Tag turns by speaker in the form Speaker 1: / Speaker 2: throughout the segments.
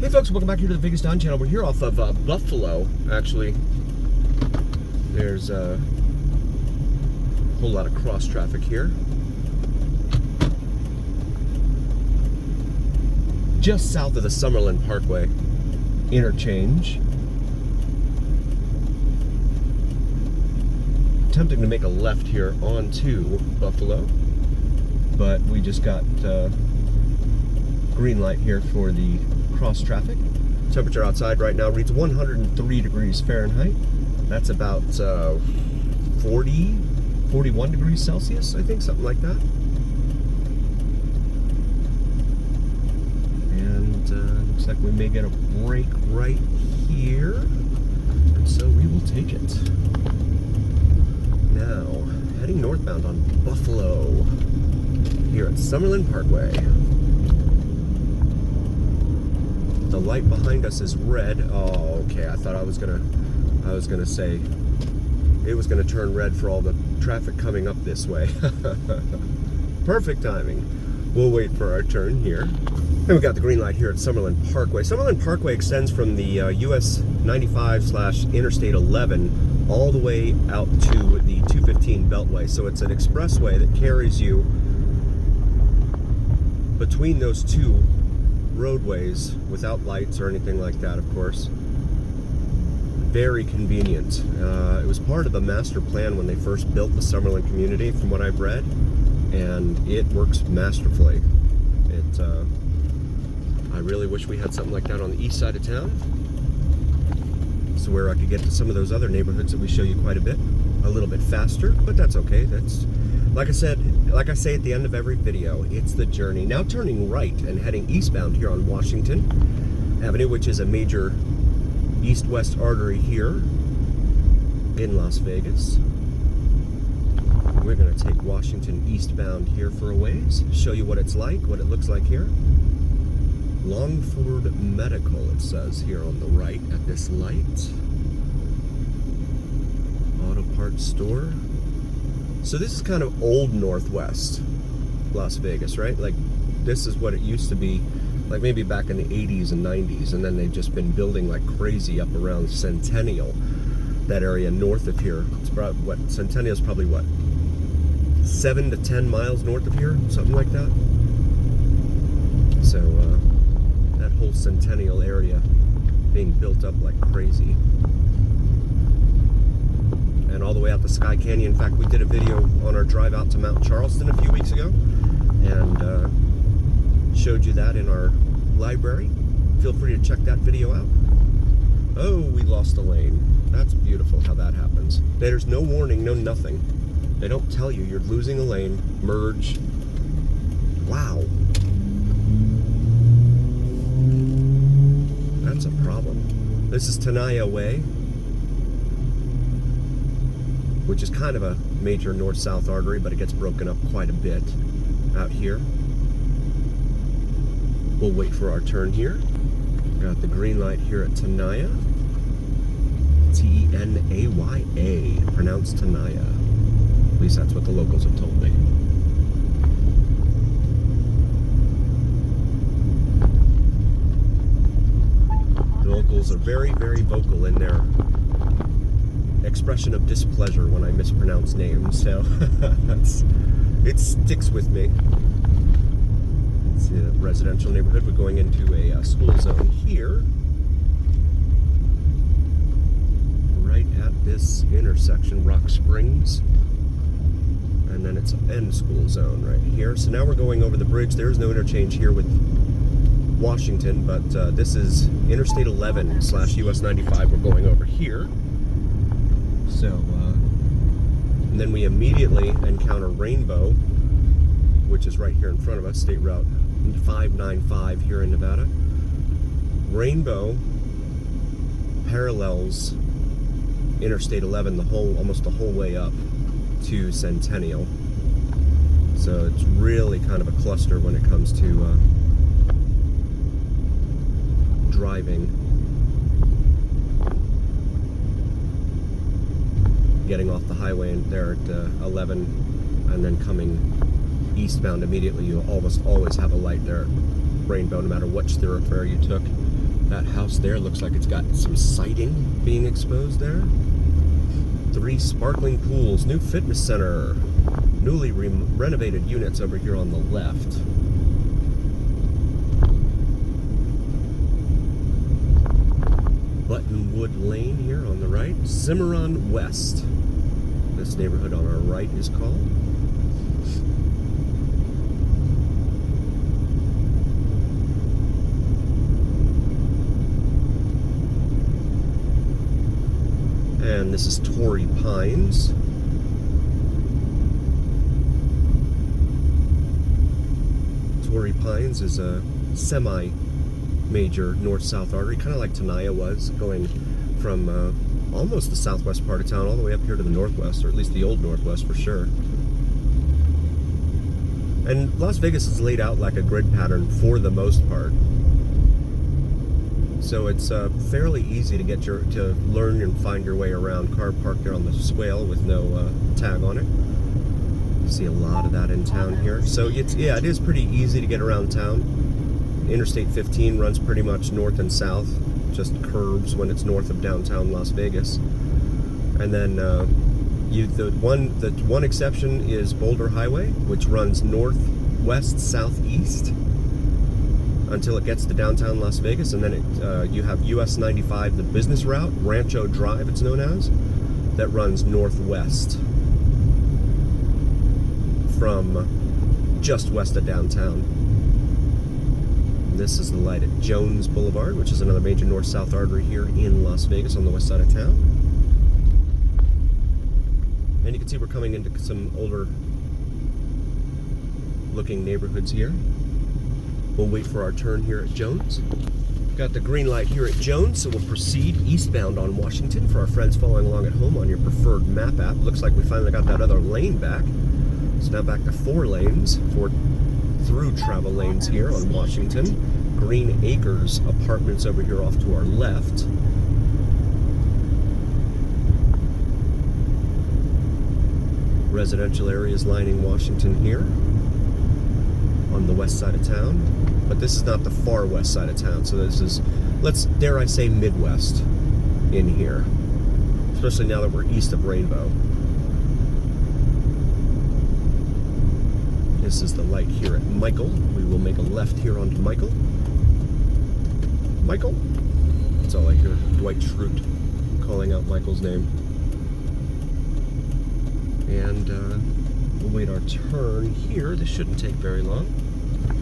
Speaker 1: Hey folks, welcome back here to the Vegas Don channel. We're here off of Buffalo, actually. There's a whole lot of cross traffic here. Just south of the Summerlin Parkway interchange. Attempting to make a left here onto Buffalo, but we just got green light here for the cross traffic. Temperature outside right now reads 103 degrees Fahrenheit. That's about 41 degrees Celsius, I think, something like that. And looks like we may get a break right here, and so we will take it. Now, heading northbound on Buffalo here at Summerlin Parkway. The light behind us is red. Oh, okay. I thought I was gonna say it was gonna turn red for all the traffic coming up this way. Perfect timing. We'll wait for our turn here. And we got the green light here at Summerlin Parkway. Summerlin Parkway extends from the US 95/Interstate 11 all the way out to the 215 Beltway. So it's an expressway that carries you between those two roadways without lights or anything like that, of course. Very convenient. It was part of the master plan when they first built the Summerlin community, from what I've read, and it works masterfully. I really wish we had something like that on the east side of town, so where I could get to some of those other neighborhoods that we show you quite a little bit faster, but that's okay. That's, like I say at the end of every video, it's the journey. Now turning right and heading eastbound here on Washington Avenue, which is a major east-west artery here in Las Vegas. We're going to take Washington eastbound here for a ways, show you what it's like, what it looks like here. Longford Medical, it says here on the right at this light. Auto parts store. So this is kind of old Northwest Las Vegas, right? Like, this is what it used to be, like maybe back in the 80s and 90s, and then they've just been building like crazy up around Centennial, that area north of here. It's about, what, Centennial's probably what, 7 to 10 miles north of here, something like that. So that whole Centennial area being built up like crazy. And all the way out to Sky Canyon. In fact, we did a video on our drive out to Mount Charleston a few weeks ago, and showed you that in our library. Feel free to check that video out. Oh, we lost a lane. That's beautiful how that happens. There's no warning, no nothing. They don't tell you you're losing a lane, merge. Wow. That's a problem. This is Tenaya Way, which is kind of a major north-south artery, but it gets broken up quite a bit out here. We'll wait for our turn here. Got the green light here at Tenaya. T-E-N-A-Y-A, pronounced Tenaya. At least that's what the locals have told me. The locals are very, very vocal in their expression of displeasure when I mispronounce names, so it sticks with me. It's a residential neighborhood. We're going into a school zone here, right at this intersection, Rock Springs, and then it's end school zone right here. So now we're going over the bridge. There's no interchange here with Washington, but this is Interstate 11/US 95. We're going over here. So, and then we immediately encounter Rainbow, which is right here in front of us, State Route 595 here in Nevada. Rainbow parallels Interstate 11 almost the whole way up to Centennial. So it's really kind of a cluster when it comes to driving. Getting off the highway and there at 11, and then coming eastbound immediately, you'll almost always have a light there at Rainbow, no matter which thoroughfare you took. That house there looks like it's got some siding being exposed there. 3 sparkling pools, new fitness center, newly renovated units over here on the left. Buttonwood Lane here on the right. Cimarron West. This neighborhood on our right is called. And this is Torrey Pines. Torrey Pines is a semi-major north-south artery, kind of like Tenaya was, going from almost the southwest part of town all the way up here to the northwest, or at least the old northwest for sure. And Las Vegas is laid out like a grid pattern for the most part. So it's fairly easy to to learn and find your way around. Car parked there on the swale with no tag on it. You see a lot of that in town here. So it is pretty easy to get around town. Interstate 15 runs pretty much north and south, just curves when it's north of downtown Las Vegas. And then the one exception is Boulder Highway, which runs northwest southeast until it gets to downtown Las Vegas, and then you have US 95, the business route, Rancho Drive it's known as, that runs northwest from just west of downtown. And this is the light at Jones Boulevard, which is another major north-south artery here in Las Vegas on the west side of town. And you can see we're coming into some older looking neighborhoods here. We'll wait for our turn here at Jones. Got the green light here at Jones, so we'll proceed eastbound on Washington for our friends following along at home on your preferred map app. Looks like we finally got that other lane back. So now back to 4 lanes, 4 through travel lanes here on Washington. Green Acres apartments over here off to our left. Residential areas lining Washington here on the west side of town, but this is not the far west side of town, so this is, dare I say, Midwest in here, especially now that we're east of Rainbow. This is the light here at Michael. We will make a left here onto Michael. Michael? That's all I hear, Dwight Schrute calling out Michael's name. And we'll wait our turn here. This shouldn't take very long.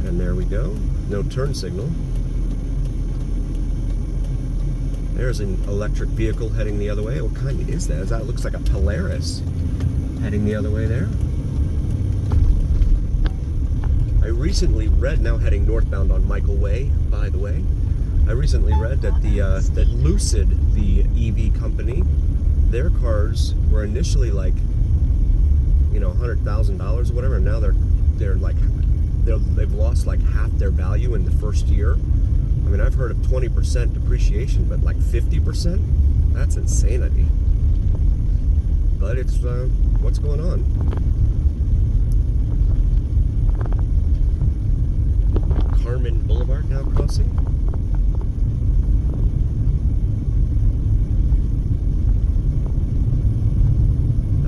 Speaker 1: And there we go. No turn signal. There's an electric vehicle heading the other way. What kind is that? That looks like a Polaris heading the other way there. I recently read, now heading northbound on Michael Way, by the way, I recently read that that Lucid, the EV company, their cars were initially like, you know, $100,000 or whatever, and now they've lost like half their value in the first year. I mean, I've heard of 20% depreciation, but like 50%? That's insanity. But it's what's going on. Carmen Boulevard now crossing.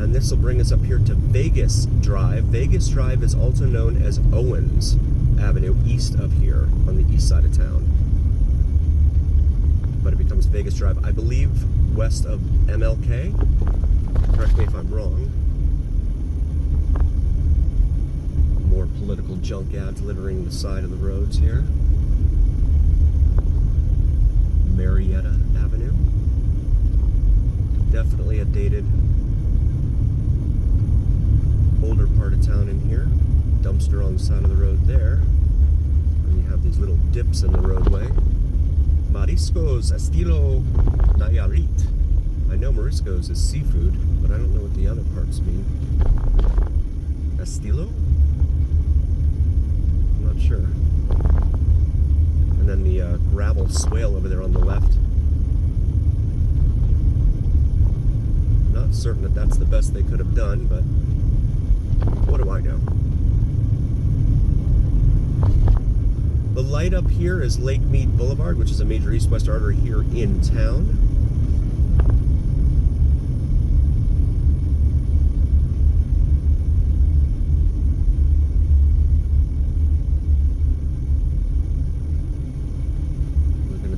Speaker 1: And this will bring us up here to Vegas Drive. Vegas Drive is also known as Owens Avenue east of here on the east side of town. But it becomes Vegas Drive, I believe, west of MLK. Correct me if I'm wrong. More political junk ads littering the side of the roads here. Marietta Avenue. Definitely a dated, older part of town in here. Dumpster on the side of the road there. And you have these little dips in the roadway. Mariscos estilo Nayarit. I know Mariscos is seafood, but I don't know what the other parts mean. Estilo? I'm not sure. And then the gravel swale over there on the left. Not certain that that's the best they could have done, but what do I know? The light up here is Lake Mead Boulevard, which is a major east-west artery here in town.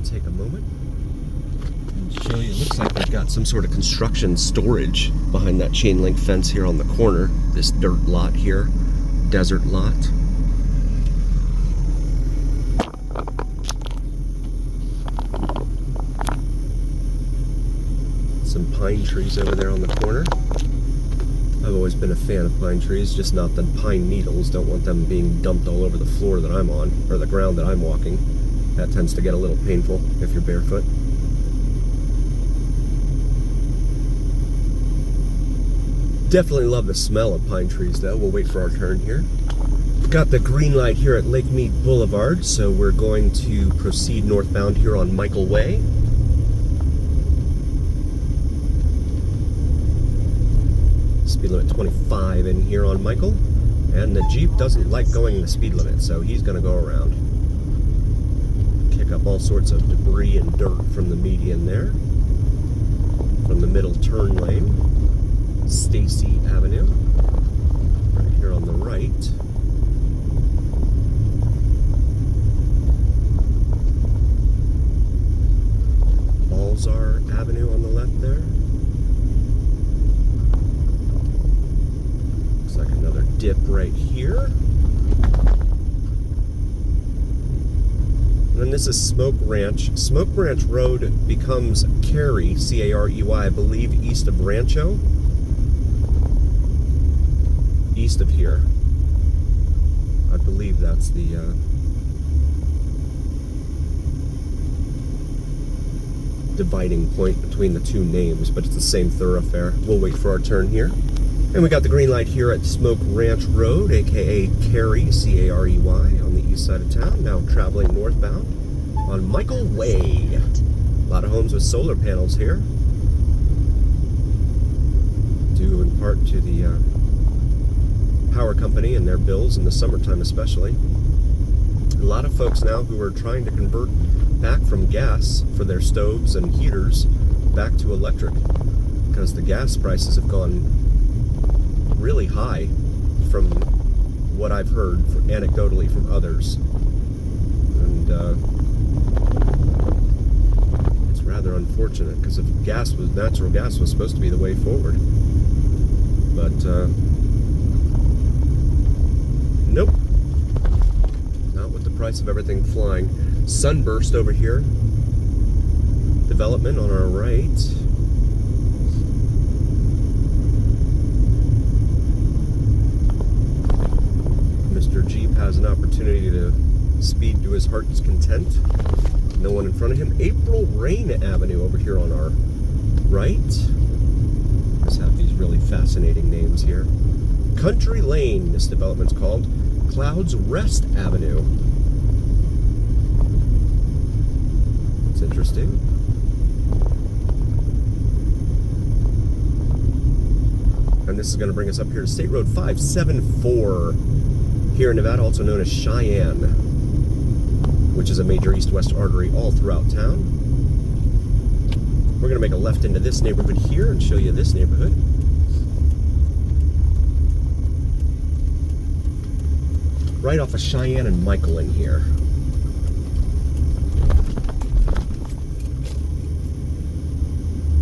Speaker 1: Take a moment and show you. It looks like they've got some sort of construction storage behind that chain link fence here on the corner. This dirt lot here, desert lot. Some pine trees over there on the corner. I've always been a fan of pine trees, just not the pine needles. Don't want them being dumped all over the floor that I'm on, or the ground that I'm walking. That tends to get a little painful if you're barefoot. Definitely love the smell of pine trees though. We'll wait for our turn here. Got the green light here at Lake Mead Boulevard, so we're going to proceed northbound here on Michael Way. Speed limit 25 in here on Michael, and the Jeep doesn't like going the speed limit, so he's going to go around. Kick up all sorts of debris and dirt from the median there. From the middle turn lane, Stacy Avenue, right here on the right. Balzar Avenue on the left there. Looks like another dip right here. And this is Smoke Ranch. Smoke Ranch Road becomes Carey, C-A-R-E-Y, I believe, east of Rancho. East of here. I believe that's the dividing point between the two names, but it's the same thoroughfare. We'll wait for our turn here. And we got the green light here at Smoke Ranch Road, aka Carey, C-A-R-E-Y, on the east side of town. Now traveling northbound on Michael Way. A lot of homes with solar panels here, due in part to the power company and their bills in the summertime especially. A lot of folks now who are trying to convert back from gas for their stoves and heaters back to electric, because the gas prices have gone really high from what I've heard anecdotally from others, and it's rather unfortunate, because if natural gas was supposed to be the way forward, but nope, not with the price of everything flying. Sunburst over here, development on our right. Mr. Jeep has an opportunity to speed to his heart's content. No one in front of him. April Rain Avenue over here on our right. Let's have these really fascinating names here. Country Lane, this development's called. Clouds Rest Avenue. It's interesting. And this is going to bring us up here to State Road 574 here in Nevada, also known as Cheyenne, which is a major east-west artery all throughout town. We're going to make a left into this neighborhood here and show you this neighborhood. Right off of Cheyenne and Michael in here.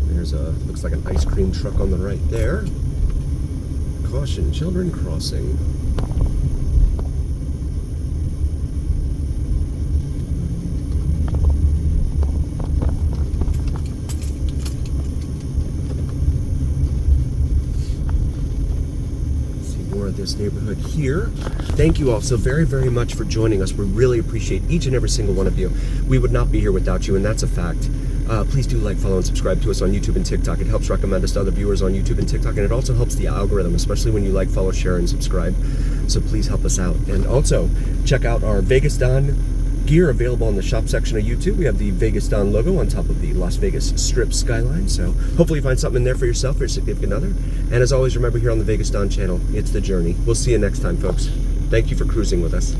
Speaker 1: There's a, looks like an ice cream truck on the right there. Caution, children crossing. This neighborhood here. Thank you all so very, very much for joining us. We really appreciate each and every single one of you. We would not be here without you, and that's a fact. Please do like, follow, and subscribe to us on YouTube and TikTok. It helps recommend us to other viewers on YouTube and TikTok, and it also helps the algorithm, especially when you like, follow, share, and subscribe. So please help us out. And also, check out our Vegas Don gear available in the shop section of YouTube. We have the Vegas Don logo on top of the Las Vegas Strip skyline. So hopefully you find something in there for yourself or your significant other. And as always, remember, here on the Vegas Don channel, it's the journey. We'll see you next time, folks. Thank you for cruising with us.